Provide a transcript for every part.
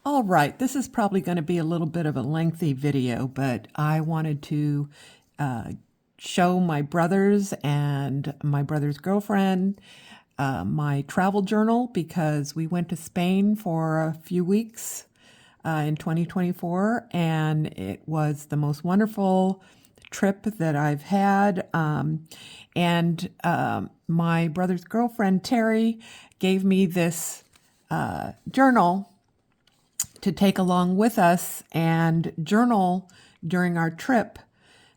All right, this is probably going to be a little bit of a lengthy video, but I wanted to uh, show my brothers and my brother's girlfriend my travel journal because we went to Spain for a few weeks in 2024, and it was the most wonderful trip that I've had. And my brother's girlfriend, Terry, gave me this journal to take along with us and journal during our trip.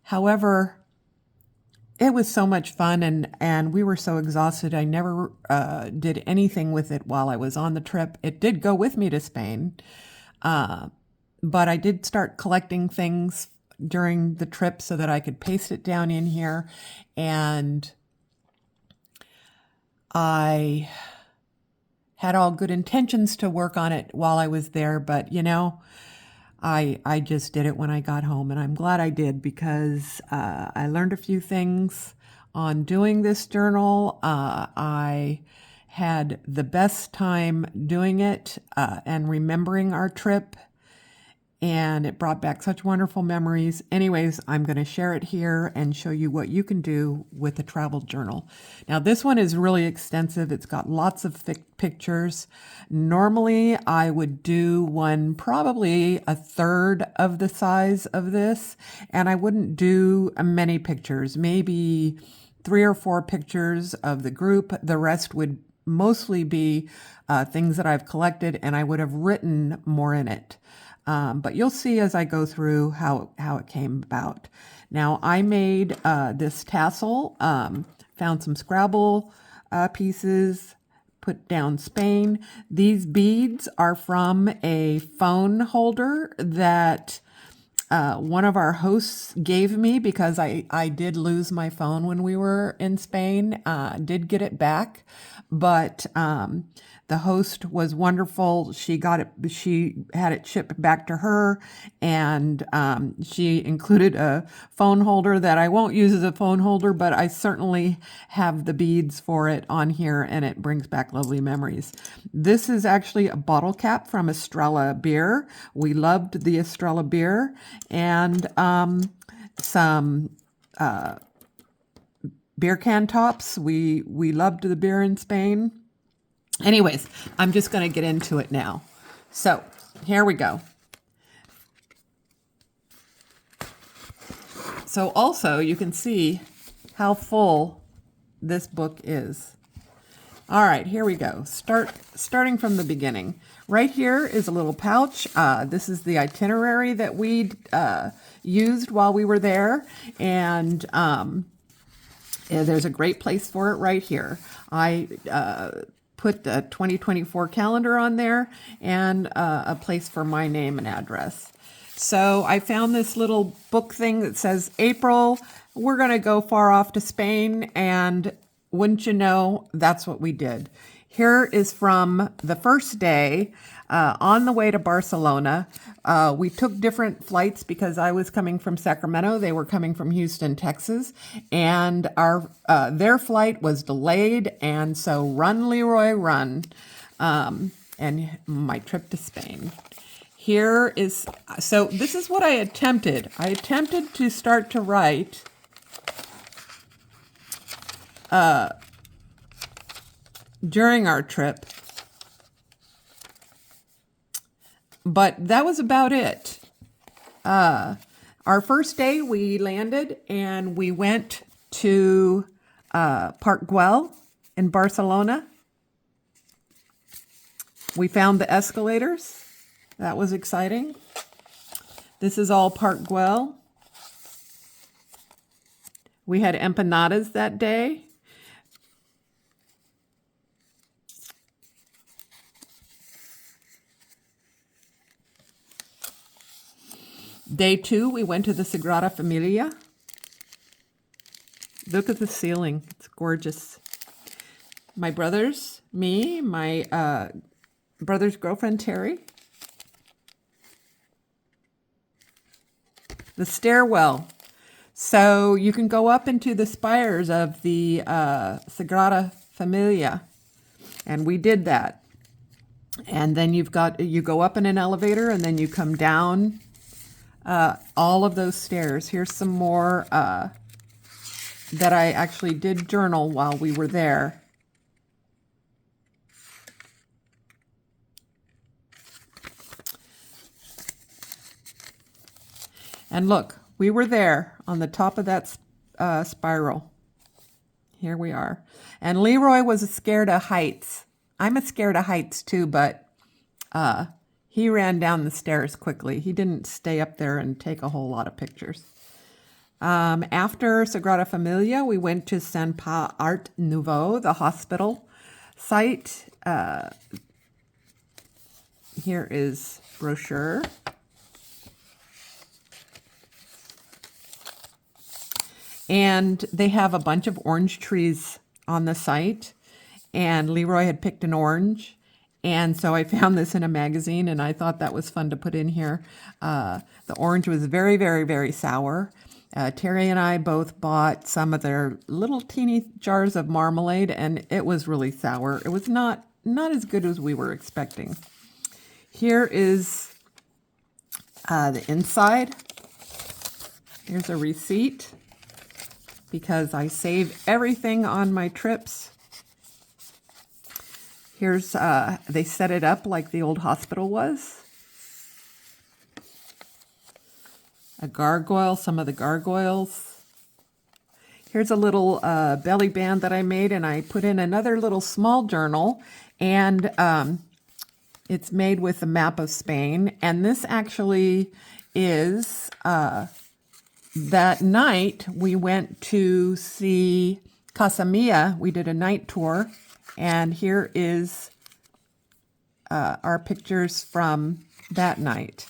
However, it was so much fun, and we were so exhausted. I never did anything with it while I was on the trip. It did go with me to Spain, but I did start collecting things during the trip so that I could paste it down in here. And I had all good intentions to work on it while I was there, but I just did it when I got home, and I'm glad I did because I learned a few things on doing this journal. I had the best time doing it and remembering our trip, and it brought back such wonderful memories. Anyways, I'm going to share it here and show you what you can do with a travel journal. Now, this one is really extensive. It's got lots of pictures. Normally, I would do one probably a third of the size of this, and I wouldn't do many pictures, maybe 3 or 4 pictures of the group. The rest would mostly be things that I've collected, and I would have written more in it. But you'll see as I go through how it came about. Now, I made this tassel, found some Scrabble pieces, put down Spain. These beads are from a phone holder that one of our hosts gave me because I did lose my phone when we were in Spain, did get it back, but the host was wonderful. She had it shipped back to her, and she included a phone holder that I won't use as a phone holder, but I certainly have the beads for it on here, and it brings back lovely memories. This is actually a bottle cap from Estrella beer. We loved the Estrella beer, and some beer can tops. We loved the beer in Spain. Anyways, I'm just going to get into it now. So here we go. So also you can see how full this book is. All right, here we go. Starting from the beginning. Right here is a little pouch. This is the itinerary that we used while we were there, and there's a great place for it right here. I put the 2024 calendar on there and a place for my name and address. So I found this little book thing that says, April, we're going to go far off to Spain, and wouldn't you know, that's what we did. Here is from the first day on the way to Barcelona. We took different flights because I was coming from Sacramento. They were coming from Houston, Texas. And their flight was delayed. And so run, Leroy, run. And my trip to Spain. So this is what I attempted. I attempted to start to write during our trip, but that was about it. Our first day we landed and we went to Park Güell in Barcelona. We found the escalators. That was exciting. This is all Park Güell. We had empanadas that day. Day 2, we went to the Sagrada Familia. Look at the ceiling. It's gorgeous. My brothers, me, my brother's girlfriend, Terry. The stairwell. So you can go up into the spires of the Sagrada Familia. And we did that. And then you go up in an elevator and then you come down all of those stairs. Here's some more that I actually did journal while we were there. And look, we were there on the top of that spiral. Here we are. And Leroy was scared of heights. I'm scared of heights too, but he ran down the stairs quickly. He didn't stay up there and take a whole lot of pictures. After Sagrada Familia, we went to Saint Pas Art Nouveau, the hospital site. Here is brochure. And they have a bunch of orange trees on the site. And Leroy had picked an orange. And so I found this in a magazine, and I thought that was fun to put in here. The orange was very, very, very sour. Terry and I both bought some of their little teeny jars of marmalade, and it was really sour. It was not as good as we were expecting. Here is the inside. Here's a receipt, because I save everything on my trips. Here's, they set it up like the old hospital was. A gargoyle, some of the gargoyles. Here's a little belly band that I made, and I put in another little small journal, and it's made with a map of Spain. And this actually is, that night we went to see Casa Mia. We did a night tour, and here is our pictures from that night.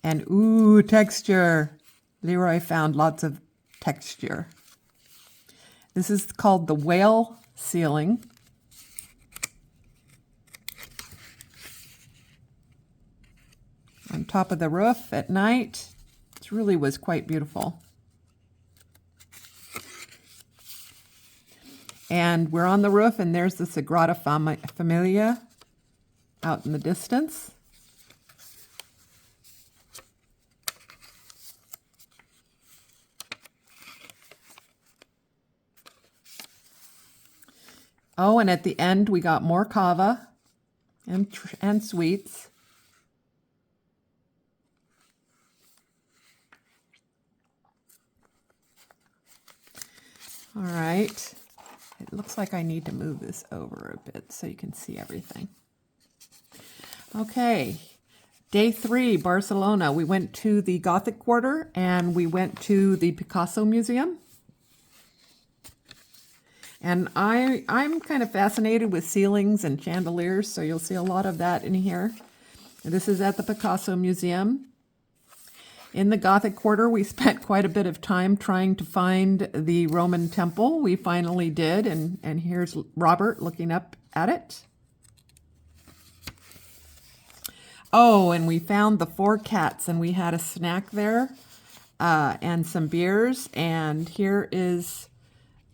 And ooh, texture. Leroy found lots of texture. This is called the whale ceiling. On top of the roof at night. It really was quite beautiful. And we're on the roof, and there's the Sagrada Familia out in the distance. Oh, and at the end, we got more cava and sweets. All right. It looks like I need to move this over a bit so you can see everything. Okay. Day 3, Barcelona. We went to the Gothic Quarter, and we went to the Picasso Museum. And I'm kind of fascinated with ceilings and chandeliers, so you'll see a lot of that in here. This is at the Picasso Museum. In the Gothic Quarter, we spent quite a bit of time trying to find the Roman temple. We finally did, and here's Robert looking up at it. Oh, and we found the Four Cats, and we had a snack there and some beers. And here is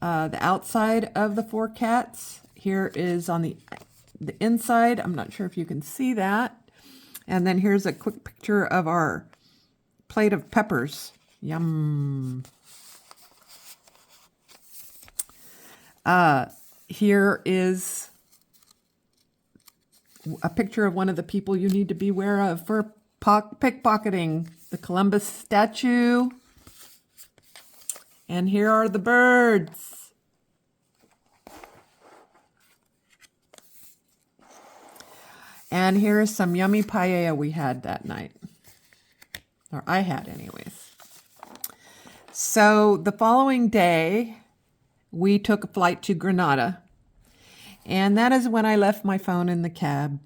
the outside of the Four Cats. Here is on the inside. I'm not sure if you can see that. And then here's a quick picture of our plate of peppers. Yum. Here is a picture of one of the people you need to beware of for pickpocketing, the Columbus statue. And here are the birds. And here is some yummy paella we had that night. Or I had anyways. So the following day, we took a flight to Granada. And that is when I left my phone in the cab.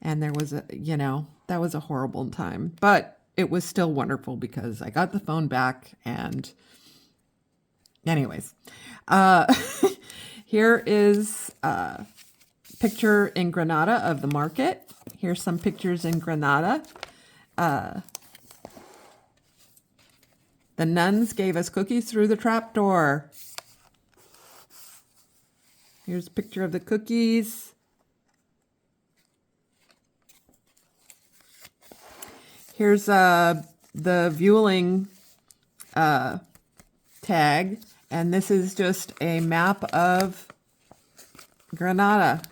And there was that was a horrible time. But it was still wonderful because I got the phone back. And anyways, here is a picture in Granada of the market. Here's some pictures in Granada. The nuns gave us cookies through the trapdoor. Here's a picture of the cookies. Here's the Vueling tag, and this is just a map of Granada.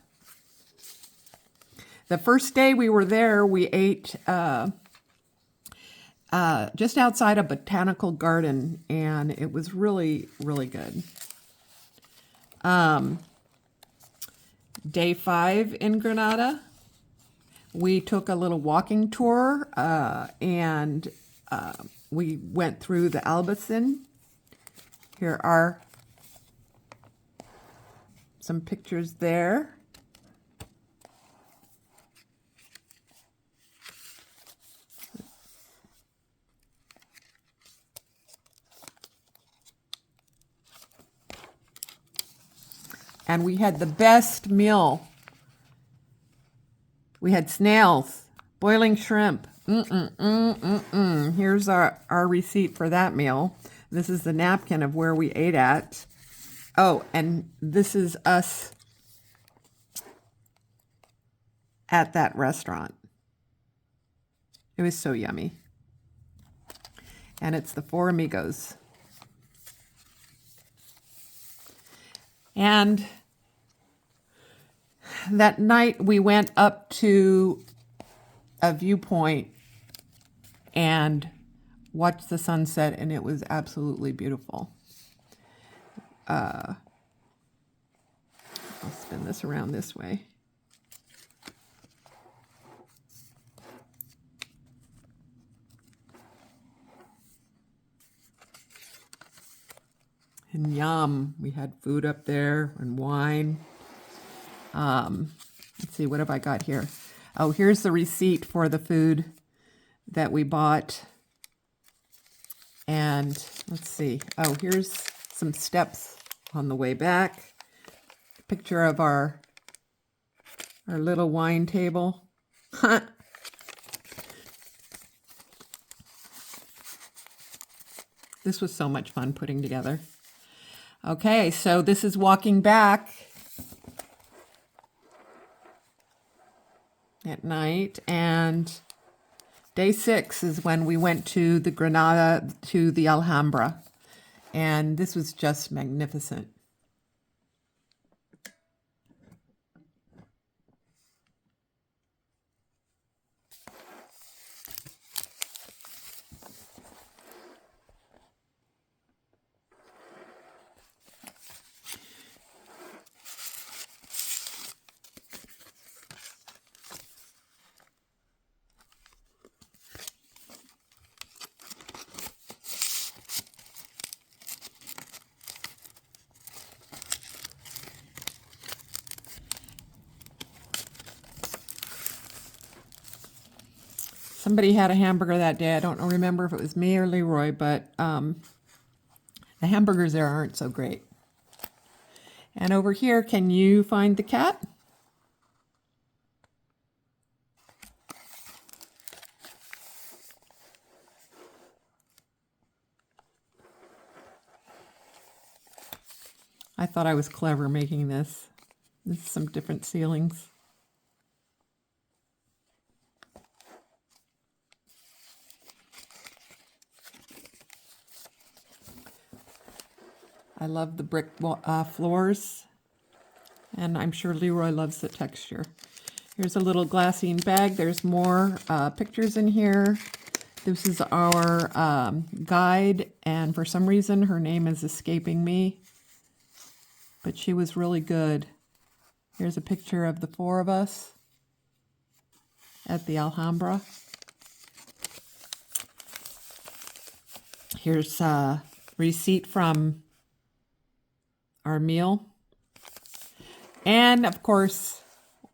The first day we were there, we ate just outside a botanical garden, and it was really, really good. Day 5 in Granada, we took a little walking tour, and we went through the Albayzin. Here are some pictures there. And we had the best meal. We had snails, boiling shrimp. Here's our receipt for that meal. This is the napkin of where we ate at. Oh, and this is us at that restaurant. It was so yummy. And it's the Four Amigos. And that night we went up to a viewpoint and watched the sunset, and it was absolutely beautiful. I'll spin this around this way. And yum, we had food up there and wine. Let's see, what have I got here? Oh, here's the receipt for the food that we bought. And let's see. Oh, here's some steps on the way back. Picture of our little wine table. This was so much fun putting together. Okay, so this is walking back at night, and day 6 is when we went to the Granada, to the Alhambra, and this was just magnificent. Somebody had a hamburger that day. I don't remember if it was me or Leroy, but the hamburgers there aren't so great. And over here, can you find the cat? I thought I was clever making this. This is some different ceilings. I love the brick floors, and I'm sure Leroy loves the texture. Here's a little glassine bag. There's more pictures in here. This is our guide, and for some reason her name is escaping me, but she was really good. Here's a picture of the 4 of us at the Alhambra. Here's a receipt from our meal. And of course,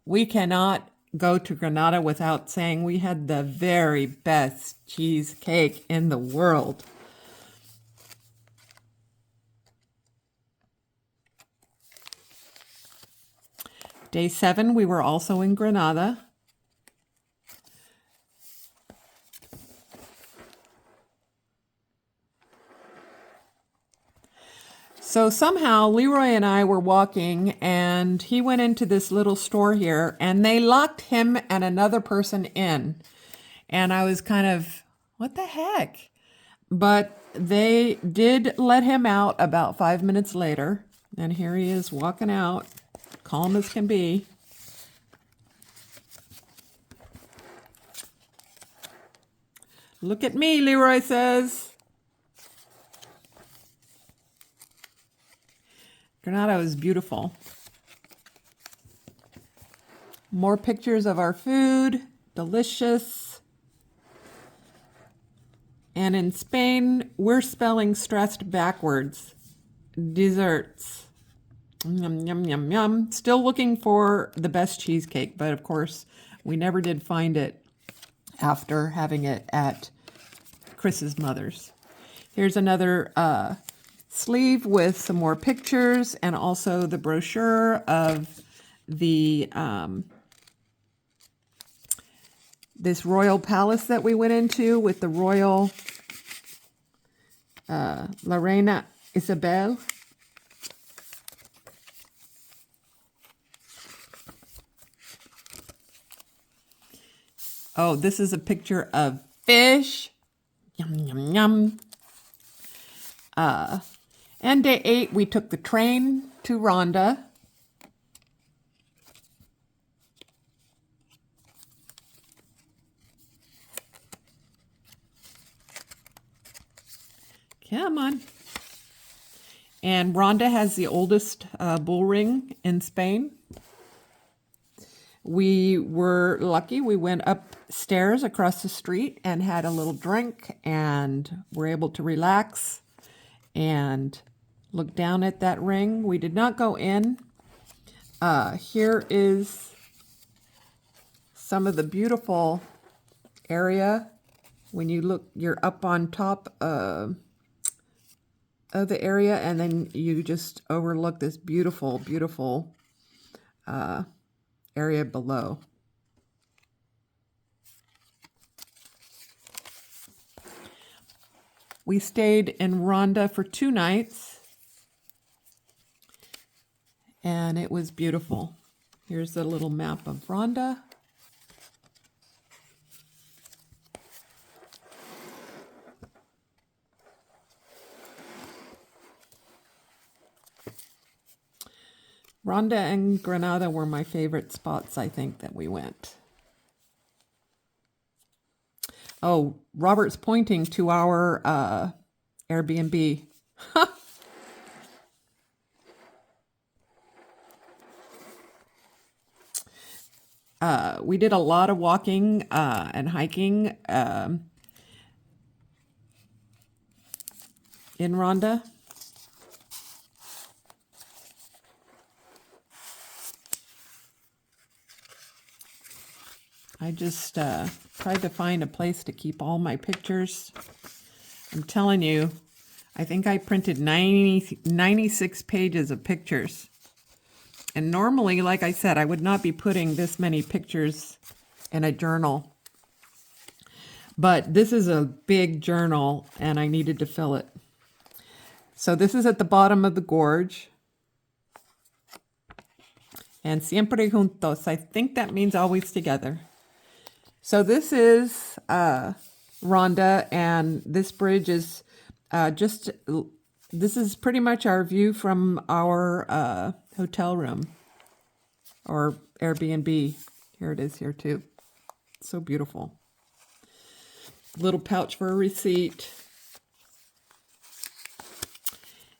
we cannot go to Granada without saying we had the very best cheesecake in the world. Day 7, we were also in Granada. So somehow Leroy and I were walking, and he went into this little store here, and they locked him and another person in. And I was kind of, what the heck? But they did let him out about 5 minutes later. And here he is walking out, calm as can be. Look at me, Leroy says. Granada was beautiful. More pictures of our food, delicious. And in Spain, we're spelling stressed backwards. Desserts. Yum, yum, yum, yum. Still looking for the best cheesecake, but of course, we never did find it after having it at Chris's mother's. Here's another sleeve with some more pictures and also the brochure of the this royal palace that we went into with the royal La Reina Isabel. Oh, this is a picture of fish. Yum, yum, yum. And day 8, we took the train to Ronda. Come on. And Ronda has the oldest bull ring in Spain. We were lucky. We went upstairs across the street and had a little drink and were able to relax and look down at that ring. We did not go in. Here is some of the beautiful area. When you look, you're up on top of the area, and then you just overlook this beautiful, beautiful area below. We stayed in Ronda for 2 nights, and it was beautiful. Here's a little map of Ronda. Ronda and Granada were my favorite spots, I think, that we went. Oh, Robert's pointing to our Airbnb. We did a lot of walking and hiking in Ronda. I just tried to find a place to keep all my pictures. I'm telling you, I think I printed 96 pages of pictures. And normally, like I said, I would not be putting this many pictures in a journal. But this is a big journal, and I needed to fill it. So this is at the bottom of the gorge. And siempre juntos. I think that means always together. So this is Ronda, and this bridge is this is pretty much our view from our hotel room or Airbnb. Here it is here too. So beautiful. Little pouch for a receipt.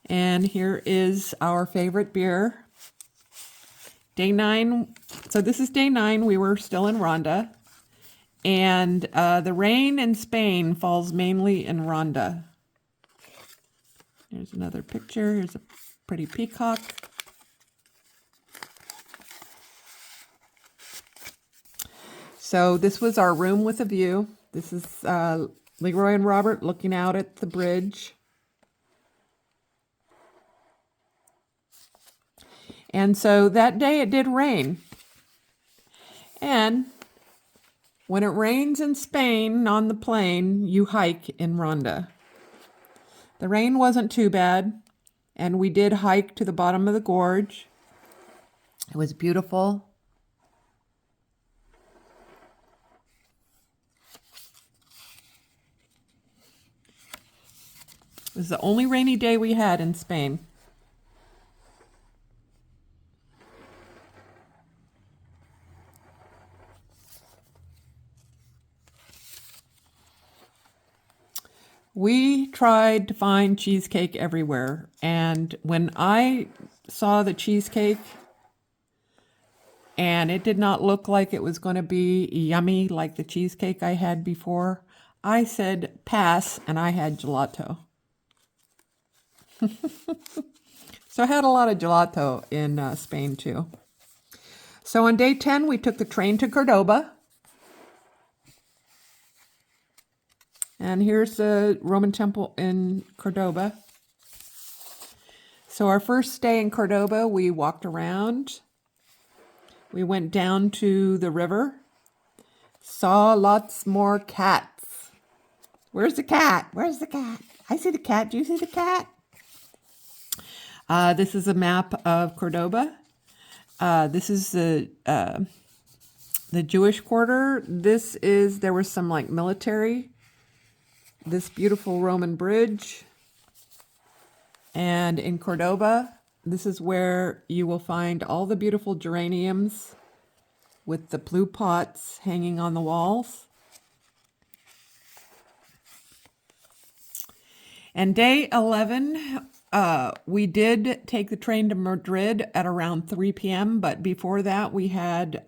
And here is our favorite beer. Day 9. So this is day 9. We were still in Ronda. And the rain in Spain falls mainly in Ronda. Here's another picture. Here's a pretty peacock. So this was our room with a view. This is Leroy and Robert looking out at the bridge. And so that day it did rain. And when it rains in Spain on the plane, you hike in Ronda. The rain wasn't too bad, and we did hike to the bottom of the gorge. It was beautiful. This is the only rainy day we had in Spain. We tried to find cheesecake everywhere, and when I saw the cheesecake and it did not look like it was going to be yummy like the cheesecake I had before, I said pass, and I had gelato. So I had a lot of gelato in Spain too. So on day 10, we took the train to Cordoba. And here's the Roman temple in Cordoba. So our first day in Cordoba, we walked around. We went down to the river. Saw lots more cats. Where's the cat? Where's the cat? I see the cat. Do you see the cat? This is a map of Cordoba. This is the Jewish quarter. There was some like military. This beautiful Roman bridge. And in Cordoba, this is where you will find all the beautiful geraniums with the blue pots hanging on the walls. And day 11, we did take the train to Madrid at around 3 p.m., but before that we had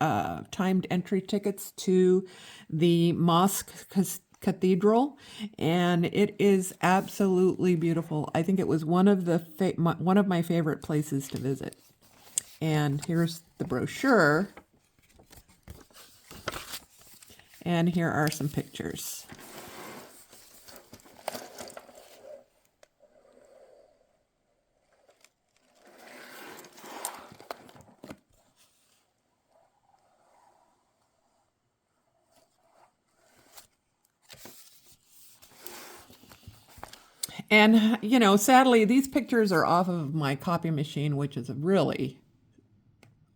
timed entry tickets to the mosque cathedral, and it is absolutely beautiful. I think it was one of my favorite places to visit. And here's the brochure, and here are some pictures. And, you know, sadly, these pictures are off of my copy machine, which is really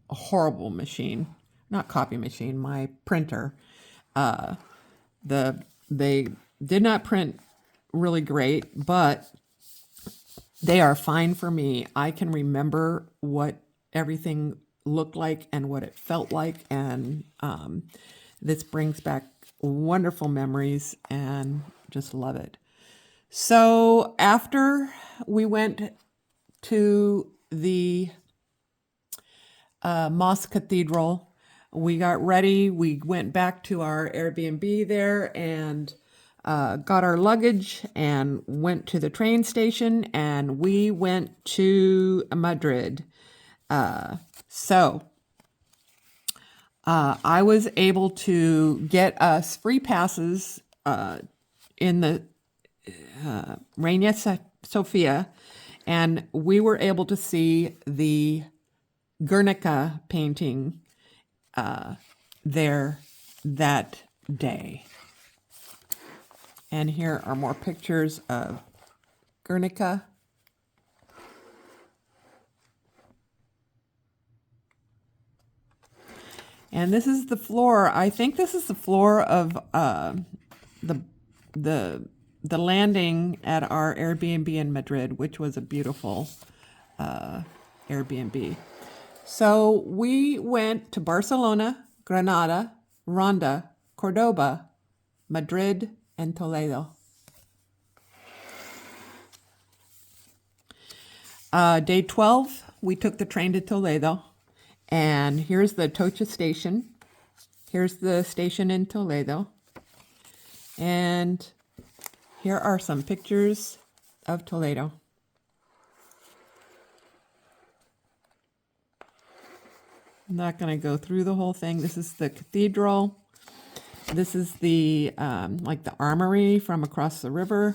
a horrible machine. Not copy machine, my printer. They did not print really great, but they are fine for me. I can remember what everything looked like and what it felt like, and this brings back wonderful memories, and just love it. So after we went to the Mosque Cathedral, we got ready. We went back to our Airbnb there and got our luggage and went to the train station, and we went to Madrid. So I was able to get us free passes in the Reina Sofia, and we were able to see the Guernica painting there that day. And here are more pictures of Guernica. And this is the floor. I think this is the floor of the landing at our Airbnb in Madrid, which was a beautiful Airbnb. So we went to Barcelona, Granada, Ronda, Cordoba, Madrid, and Toledo. Day 12, we took the train to Toledo, and here's the Atocha station. Here's the station in Toledo, and here are some pictures of Toledo. I'm not going to go through the whole thing. This is the cathedral. This is the like the armory from across the river.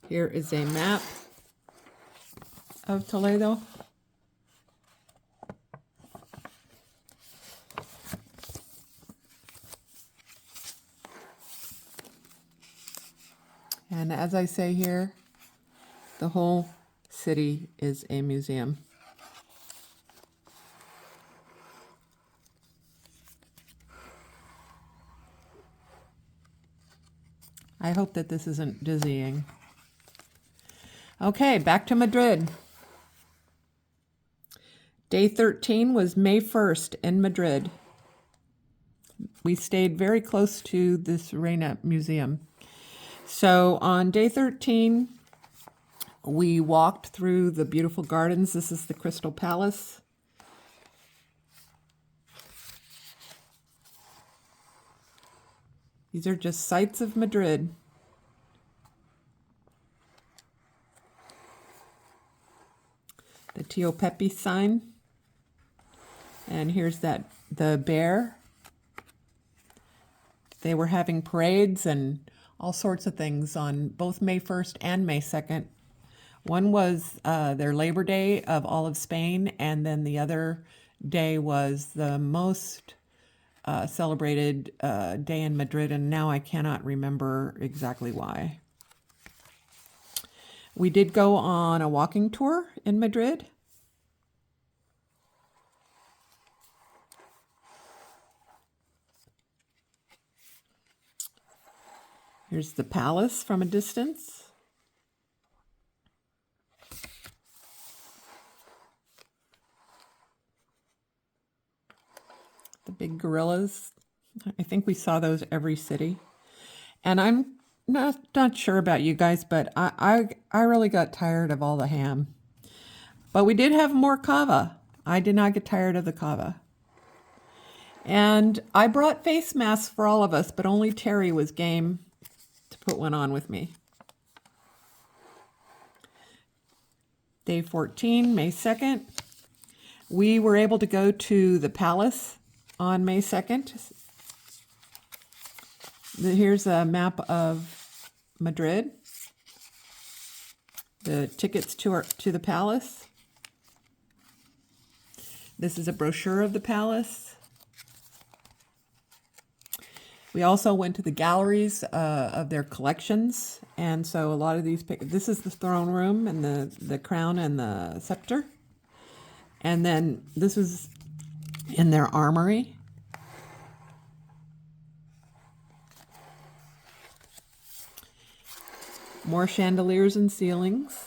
Here is a map of Toledo. And as I say here, the whole city is a museum. I hope that this isn't dizzying. Okay, back to Madrid. Day 13 was May 1st in Madrid. We stayed very close to this Reina Museum. So on day 13, we walked through the beautiful gardens. This is the Crystal Palace. These are just sights of Madrid. The Tio Pepe sign. And here's the bear. They were having parades and all sorts of things on both May 1st and May 2nd. One was their Labor Day of all of Spain, and then the other day was the most celebrated day in Madrid, and now I cannot remember exactly why. We did go on a walking tour in Madrid. Here's the palace from a distance. The big gorillas. I think we saw those every city. And I'm not sure about you guys, but I really got tired of all the ham. But we did have more cava. I did not get tired of the cava. And I brought face masks for all of us, but only Terry was game to put one on with me. Day 14, May 2nd. We were able to go to the palace on May 2nd. Here's a map of Madrid. The tickets to the palace. This is a brochure of the palace. We also went to the galleries of their collections. And so a lot of these, this is the throne room and the crown and the scepter. And then this is in their armory. More chandeliers and ceilings.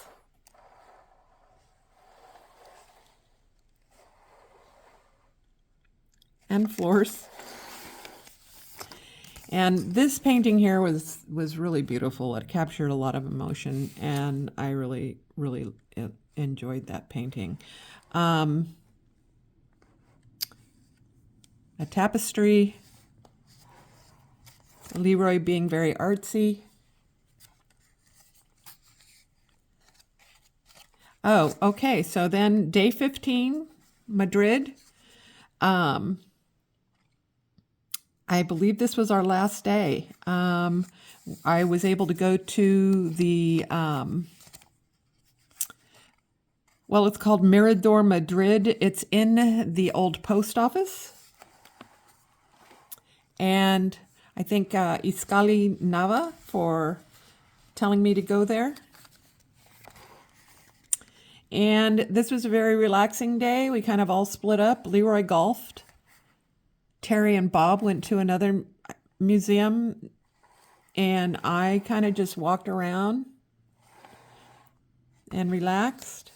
And floors. And this painting here was really beautiful. It captured a lot of emotion, and I really, really enjoyed that painting. A tapestry. Leroy being very artsy. Oh, okay. So then day 15, Madrid. I believe this was our last day. I was able to go to the, well, it's called Mirador Madrid. It's in the old post office. And I thank Iscali Nava for telling me to go there. And this was a very relaxing day. We kind of all split up. Leroy golfed. Terry and Bob went to another museum, and I kind of just walked around and relaxed.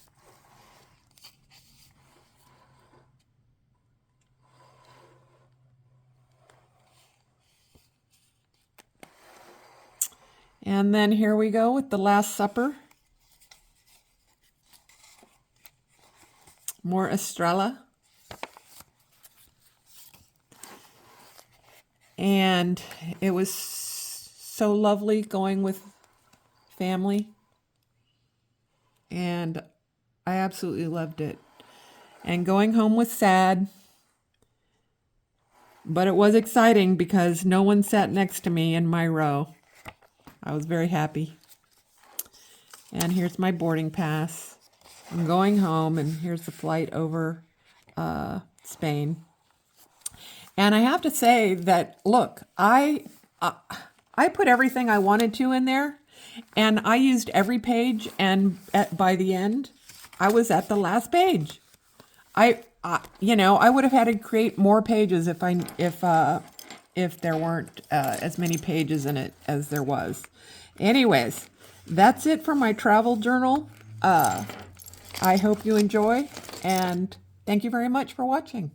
And then here we go with the Last Supper. More Estrella. And it was so lovely going with family. And I absolutely loved it. And going home was sad. But it was exciting because no one sat next to me in my row. I was very happy. And here's my boarding pass. I'm going home, and here's the flight over Spain. And I have to say that, look, I put everything I wanted to in there, And I used every page, and by the end, I was at the last page. I would have had to create more pages if there weren't as many pages in it as there was. Anyways, that's it for my travel journal. I hope you enjoy, and thank you very much for watching.